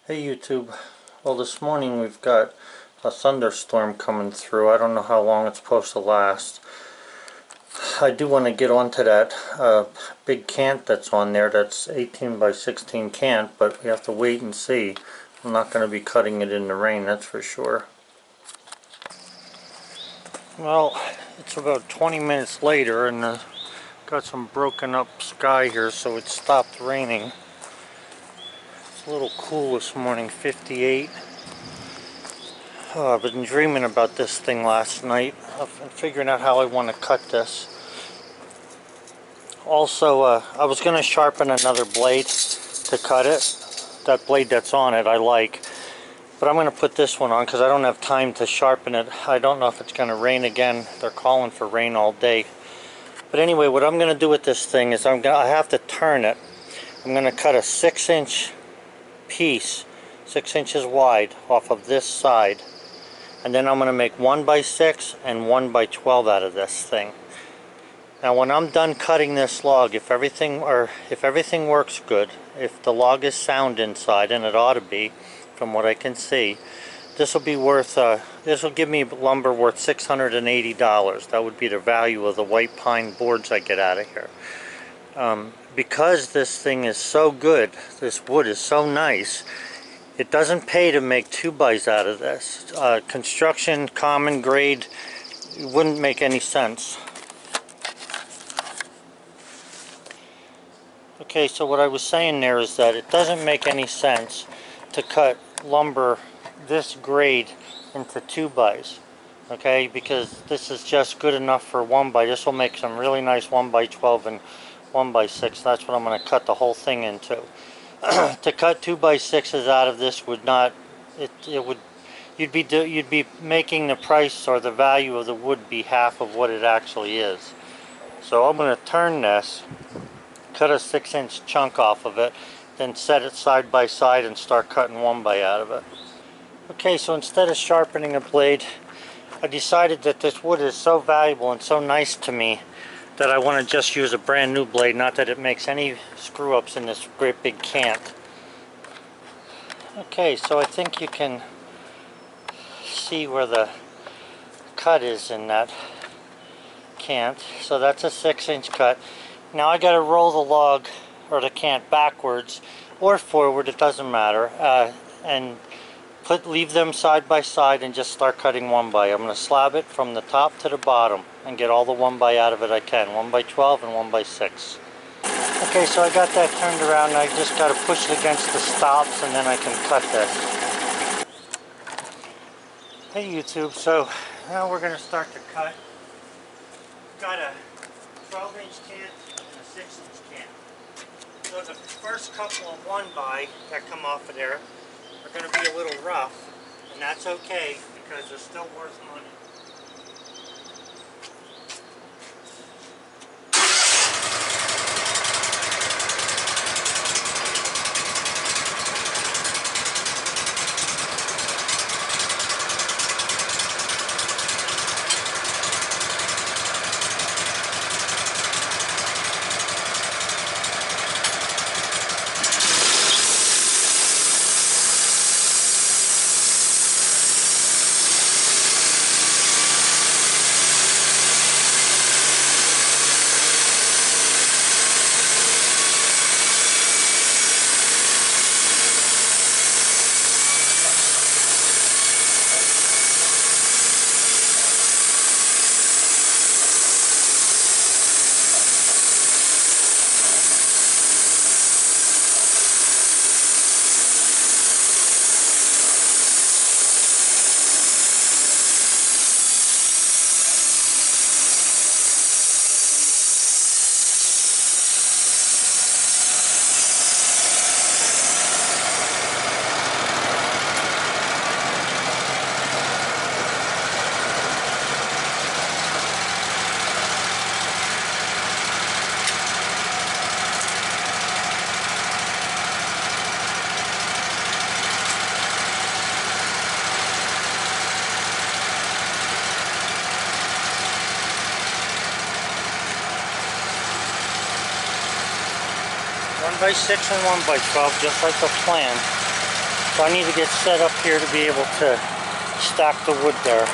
Hey YouTube, well this morning we've got a thunderstorm coming through. I don't know how long it's supposed to last. I do want to get onto that big cant that's on there. That's 18 by 16 cant, but we have to wait and see. I'm not going to be cutting it in the rain, that's for sure. Well, it's about 20 minutes later and got some broken up sky here, so it stopped raining. It's a little cool this morning, 58. I've been dreaming about this thing last night. I've been figuring out how I want to cut this. Also, I was going to sharpen another blade to cut it. That blade that's on it I like. But I'm going to put this one on because I don't have time to sharpen it. I don't know if it's going to rain again. They're calling for rain all day. But anyway, what I'm going to do with this thing is I have to turn it. I'm going to cut a 6-inch piece, 6 inches wide, off of this side. And then I'm going to make 1x6 and 1x12 out of this thing. Now when I'm done cutting this log, if everything works good, if the log is sound inside, and it ought to be from what I can see, this will be worth this will give me lumber worth $680. That would be the value of the white pine boards I get out of here. Because this thing is so good, this wood is so nice, it doesn't pay to make 2x out of this. Construction, common grade, it wouldn't make any sense. Okay, so what I was saying there is that it doesn't make any sense to cut lumber this grade into 2x's. Okay, because this is just good enough for 1x. This will make some really nice 1x12 and 1x6. That's what I'm going to cut the whole thing into. To cut 2x6s out of this would not, you'd be making the price or the value of the wood be half of what it actually is. So I'm going to turn this, cut a 6-inch chunk off of it, then set it side by side and start cutting 1x out of it. Okay, so instead of sharpening a blade, I decided that this wood is so valuable and so nice to me that I want to just use a brand new blade, not that it makes any screw-ups in this great big cant. Okay, so I think you can see where the cut is in that cant. So that's a 6-inch cut. Now I got to roll the log or the cant backwards or forward, it doesn't matter, and leave them side by side and just start cutting 1x. I'm going to slab it from the top to the bottom and get all the 1x out of it I can. 1x12 and 1x6. Okay, so I got that turned around and I just got to push it against the stops and then I can cut this. Hey YouTube, so now we're going to start to cut. Got a 12-inch cant and a 6-inch cant. So the first couple of 1x that come off of there are going to be a little rough, and that's okay because they're still worth money. One by 6 and 1x12, just like the plan. So I need to get set up here to be able to stack the wood there.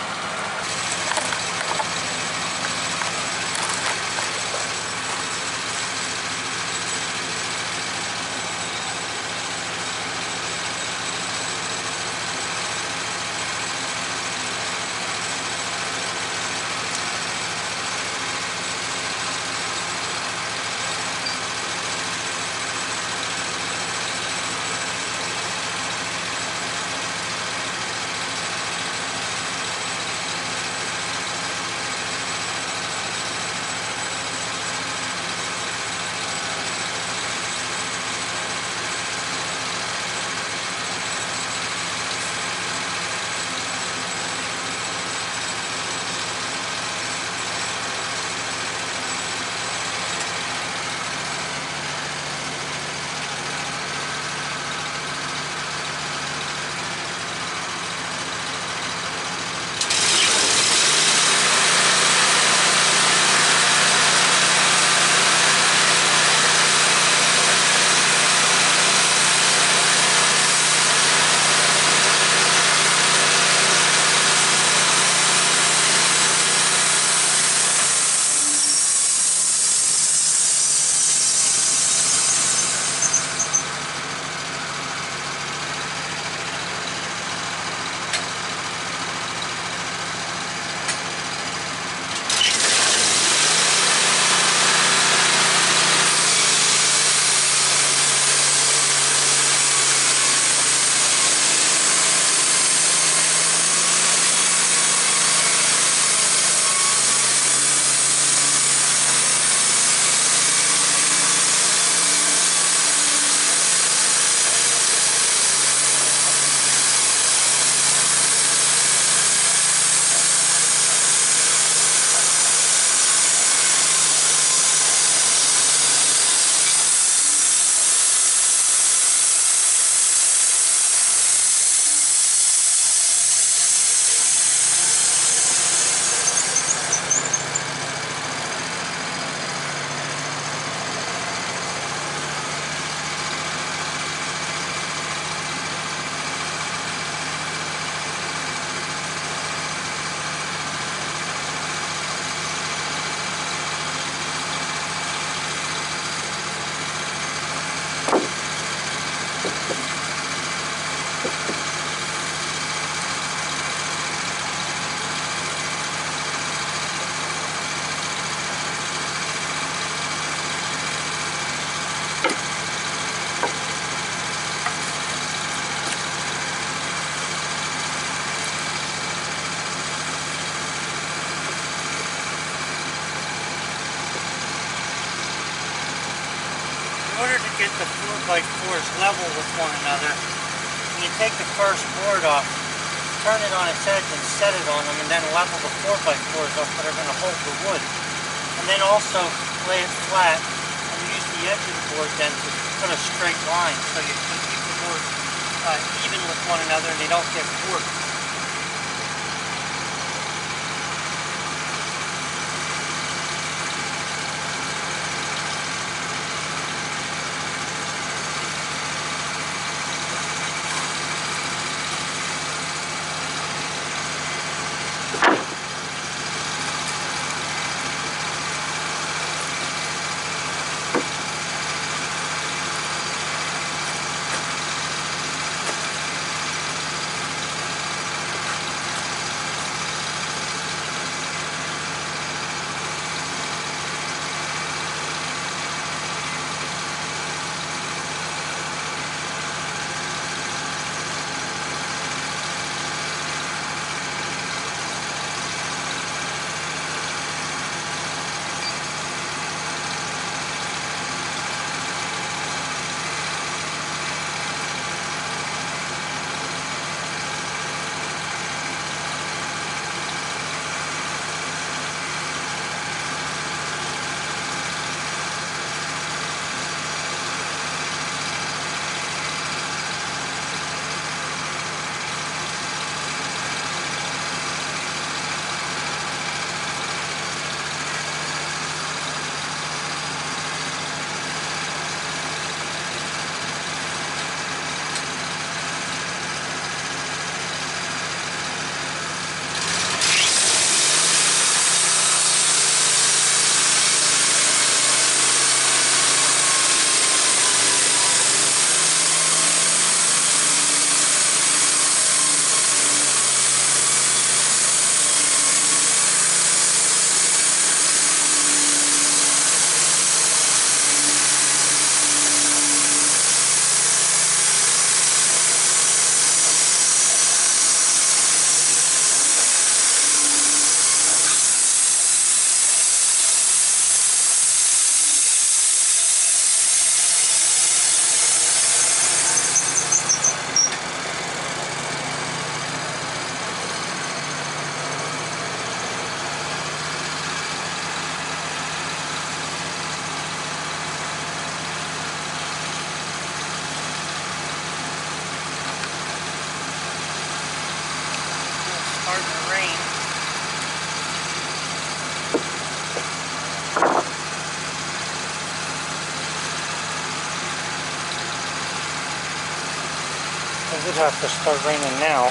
In order to get the 4x4s level with one another, when you take the first board off, turn it on its edge and set it on them, and then level the 4x4s up that are going to hold the wood. And then also lay it flat and use the edge of the board then to put a straight line so you can keep the board even with one another and they don't get warped. It would have to start raining now.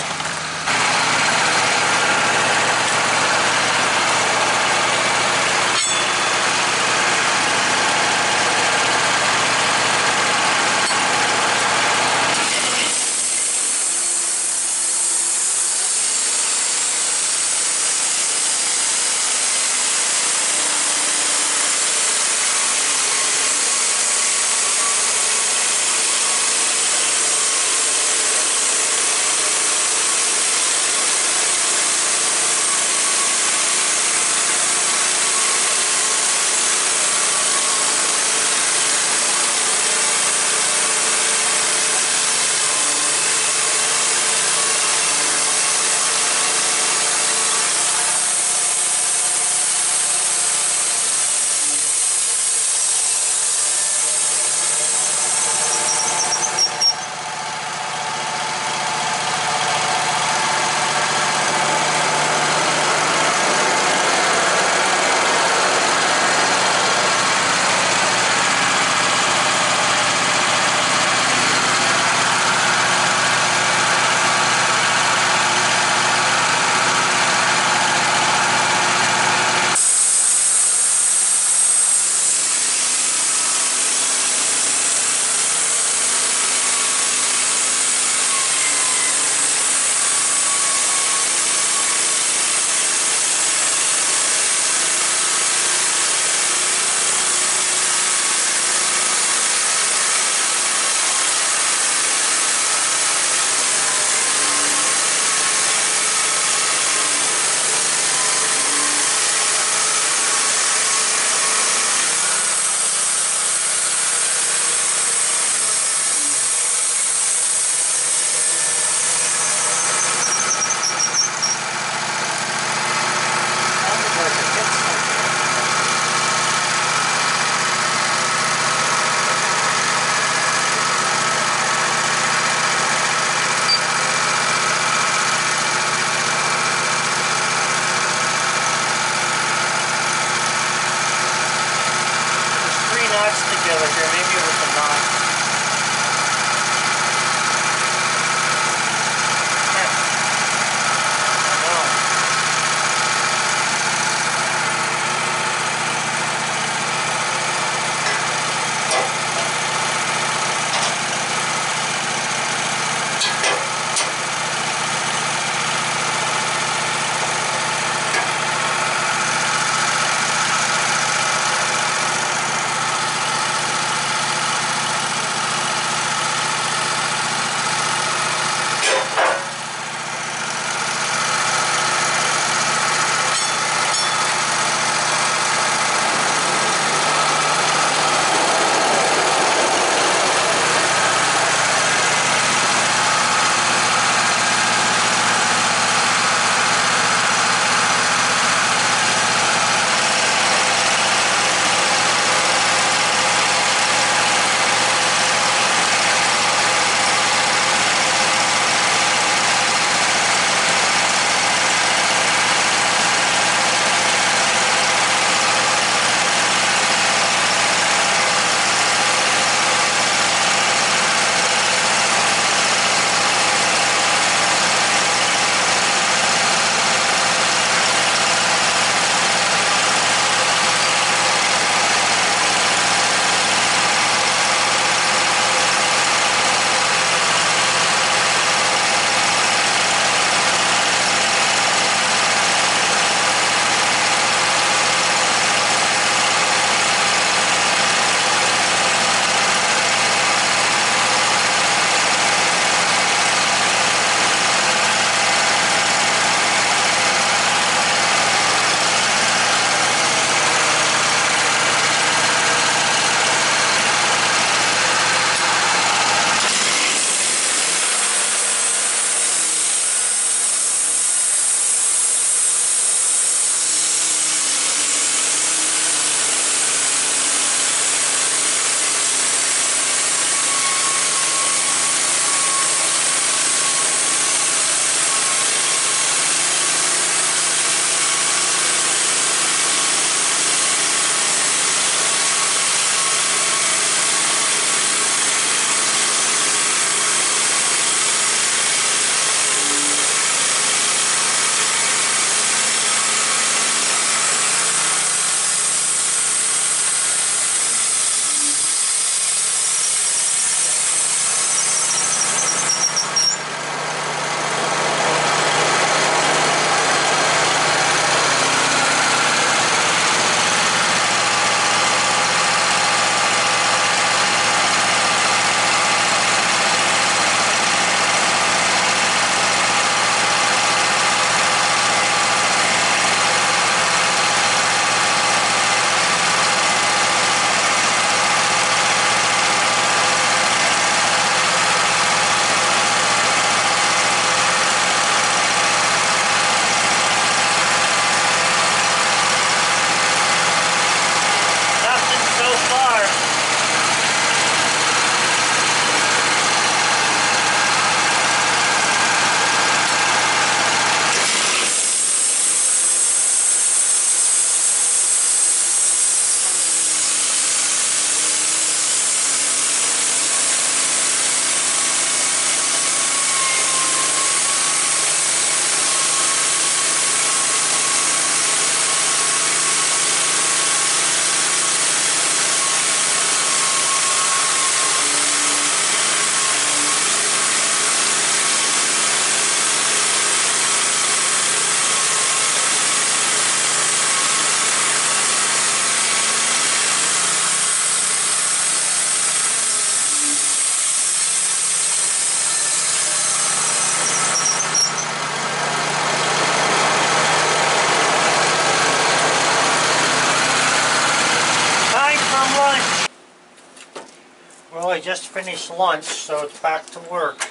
just finished lunch, so it's back to work.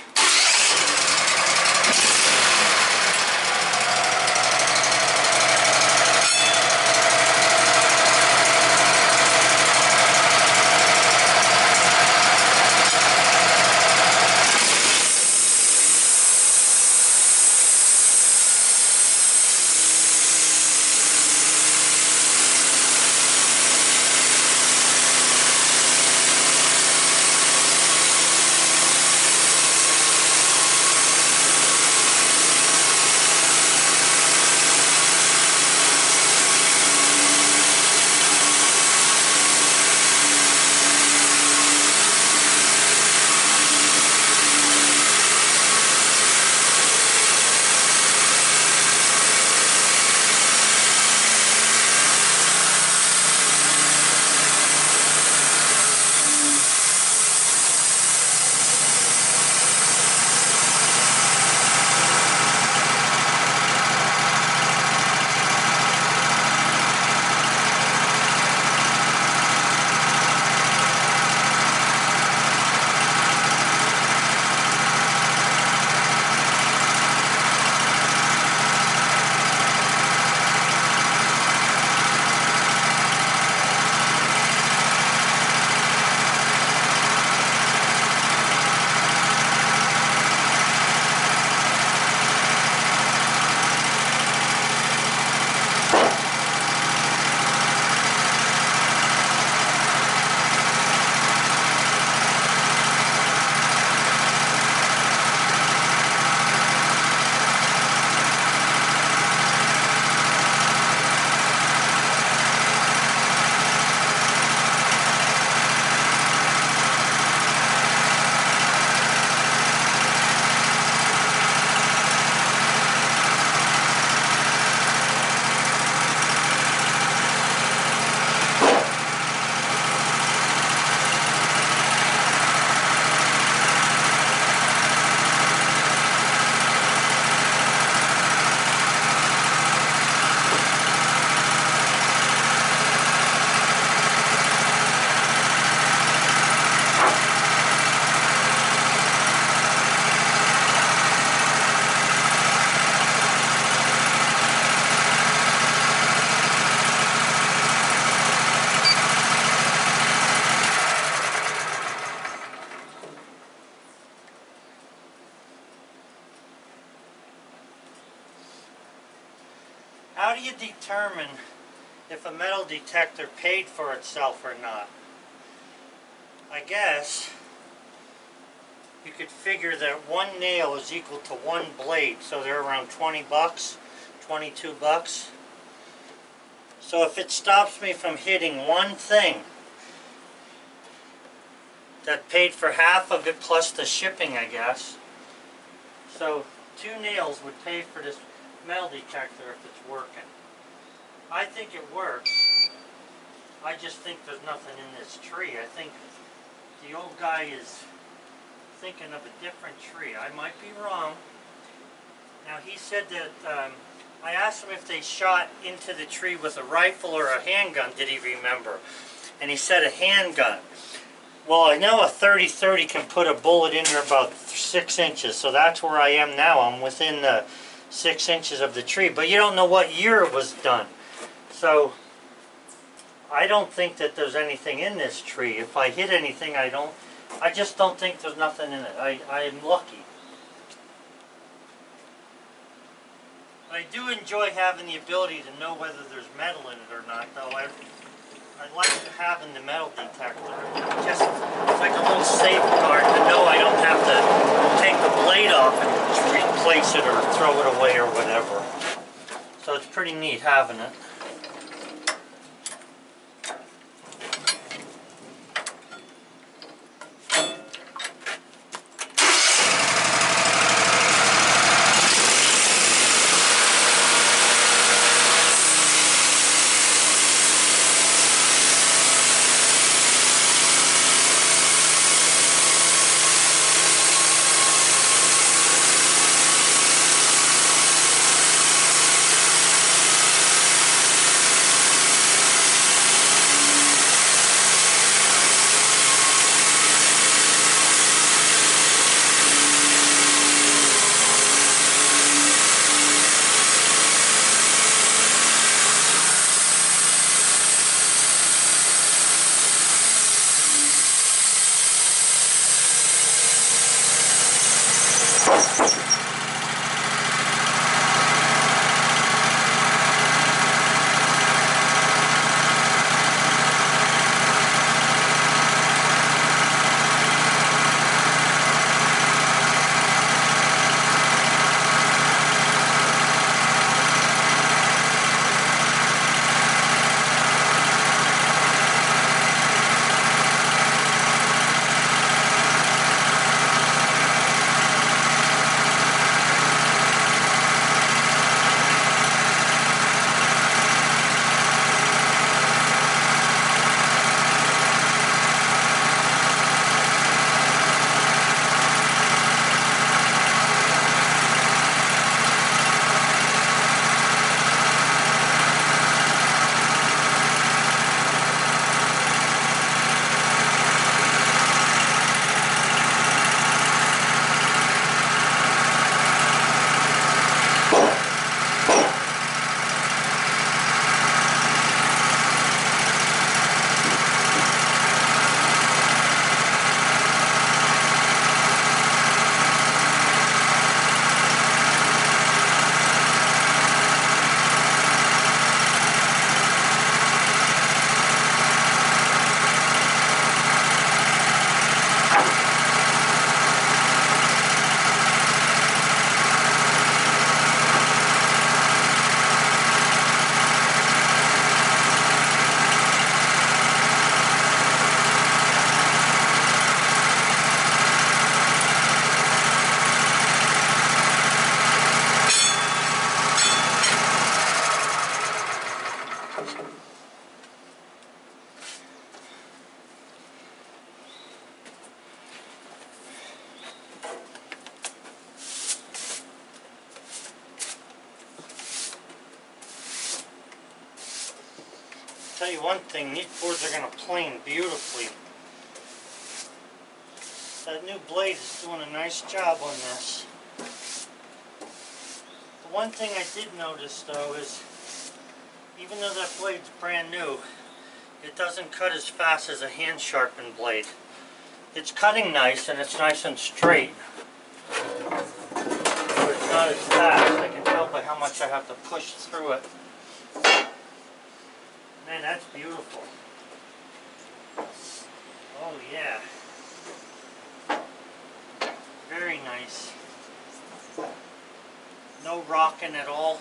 How do you determine if a metal detector paid for itself or not? I guess you could figure that one nail is equal to one blade, so they're around 20 bucks, 22 bucks. So if it stops me from hitting one thing that paid for half of it plus the shipping, I guess. So 2 nails would pay for this metal detector if it's working. I think it works. I just think there's nothing in this tree. I think the old guy is thinking of a different tree. I might be wrong. Now he said that, I asked him if they shot into the tree with a rifle or a handgun, did he remember? And he said a handgun. Well, I know a .30-30 can put a bullet in there about 6 inches, so that's where I am now. I'm within the 6 inches of the tree, but you don't know what year it was done. So I don't think that there's anything in this tree. If I hit anything, I just don't think there's nothing in it. I'm lucky. I do enjoy having the ability to know whether there's metal in it or not, though. I like having the metal detector. Just, it's like a little safeguard to know I don't have to take the blade off and replace it or throw it away or whatever. So it's pretty neat having it. Tell you one thing, these boards are going to plane beautifully. That new blade is doing a nice job on this. The one thing I did notice though is, even though that blade's brand new, it doesn't cut as fast as a hand sharpened blade. It's cutting nice and it's nice and straight, but it's not as fast. I can tell by how much I have to push through it. Man, that's beautiful. Oh yeah. Very nice. No rocking at all.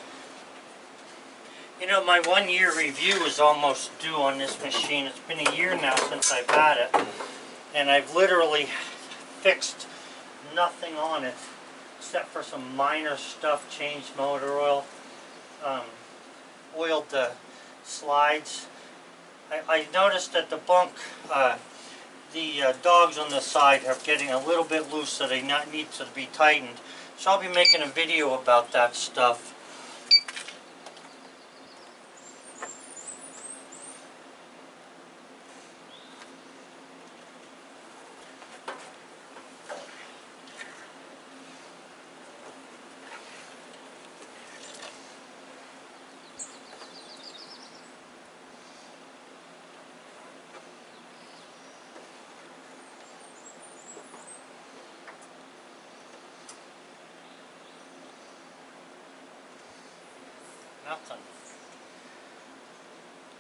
You know, my 1 year review is almost due on this machine. It's been a year now since I've had it. And I've literally fixed nothing on it except for some minor stuff, changed motor oil, oiled the slides. I noticed that the bunk, the dogs on the side are getting a little bit loose, so they need to be tightened. So I'll be making a video about that stuff. Nothing.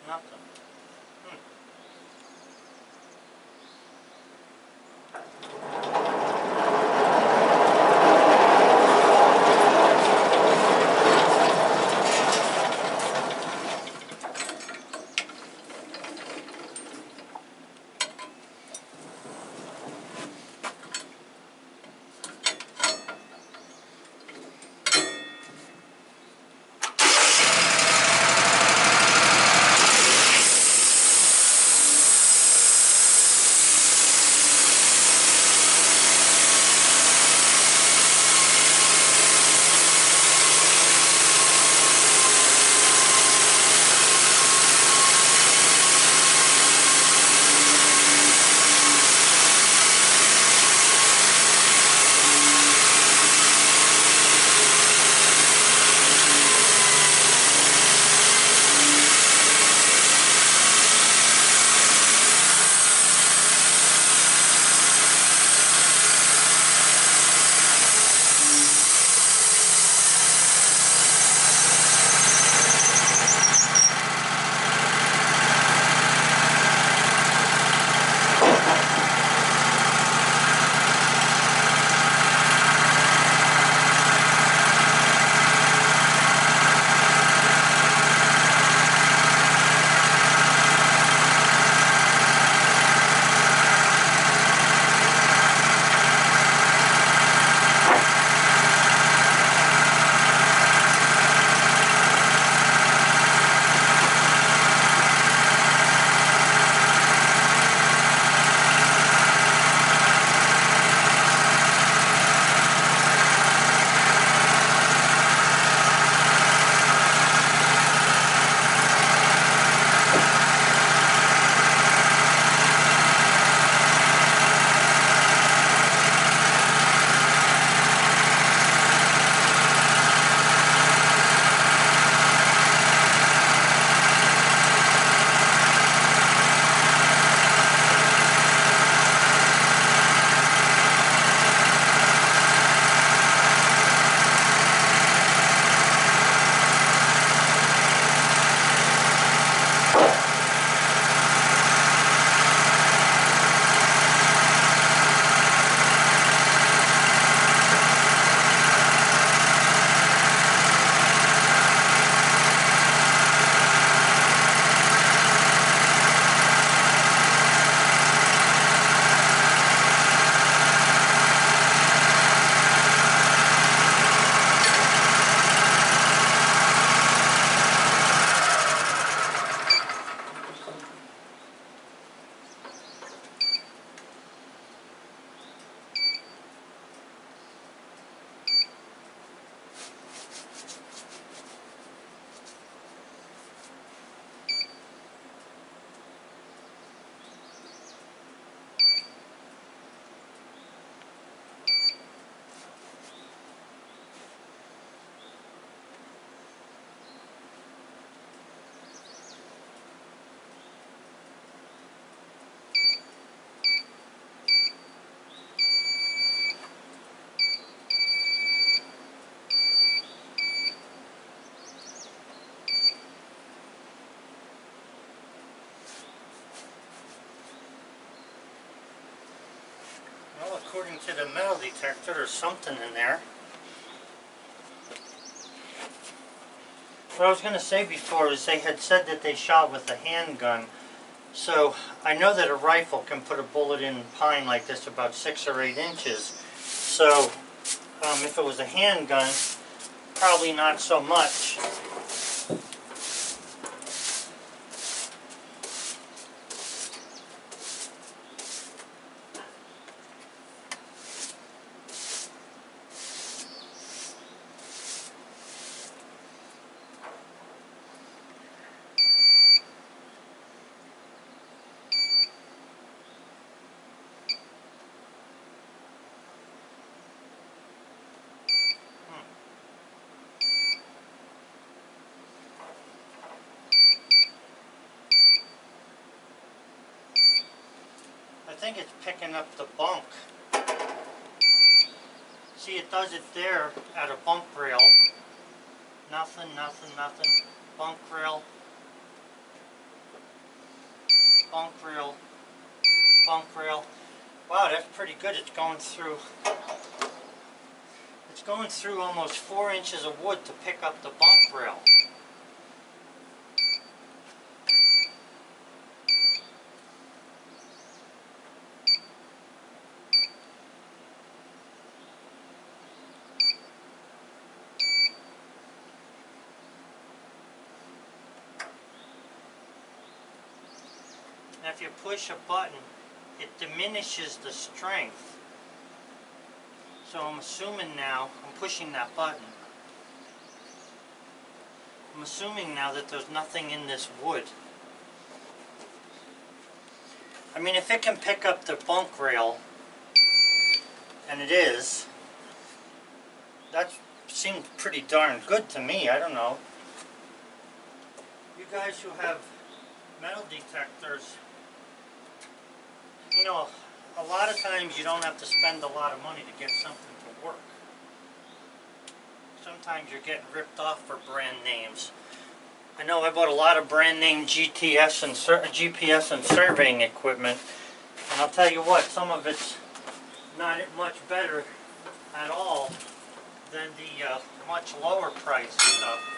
Nothing. according to the metal detector, there's something in there. What I was going to say before is they had said that they shot with a handgun. So I know that a rifle can put a bullet in pine like this about 6 or 8 inches. So if it was a handgun, probably not so much. I think it's picking up the bunk. See, it does it there at a bunk rail. Nothing, nothing, nothing. Bunk rail. Bunk rail. Bunk rail. Wow, that's pretty good. It's going through almost 4 inches of wood to pick up the bunk rail. And if you push a button, it diminishes the strength. So I'm assuming now, I'm pushing that button. I'm assuming now that there's nothing in this wood. I mean, if it can pick up the bunk rail, and it is, that seems pretty darn good to me. I don't know. You guys who have metal detectors, you know, a lot of times you don't have to spend a lot of money to get something to work. Sometimes you're getting ripped off for brand names. I know I bought a lot of brand name GPS and surveying equipment, and I'll tell you what, some of it's not much better at all than the much lower price stuff.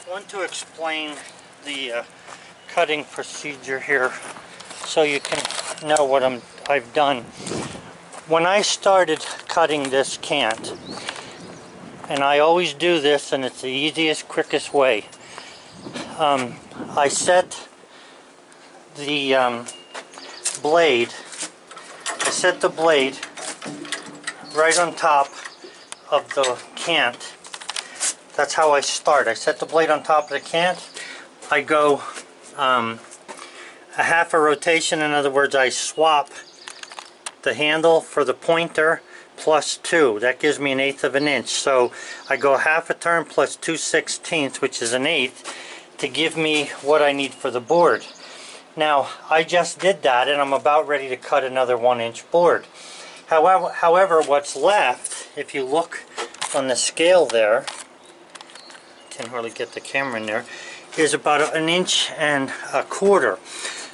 want to explain the cutting procedure here so you can know what I've done. When I started cutting this cant, and I always do this, and it's the easiest, quickest way, I set the blade right on top of the cant. That's how I start. I set the blade on top of the cant. I go a half a rotation. In other words, I swap the handle for the pointer plus 2. That gives me 1/8 of an inch. So I go half a turn plus 2/16, which is 1/8, to give me what I need for the board. Now, I just did that, and I'm about ready to cut another 1-inch board. However, what's left, if you look on the scale there, can hardly get the camera in there, is about 1 1/4 inches.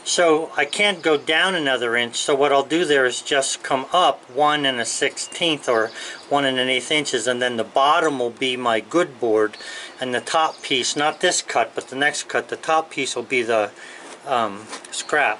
So I can't go down another inch, so what I'll do there is just come up 1 1/16 or 1 1/8 inches, and then the bottom will be my good board, and the top piece, not this cut, but the next cut, the top piece will be the scrap.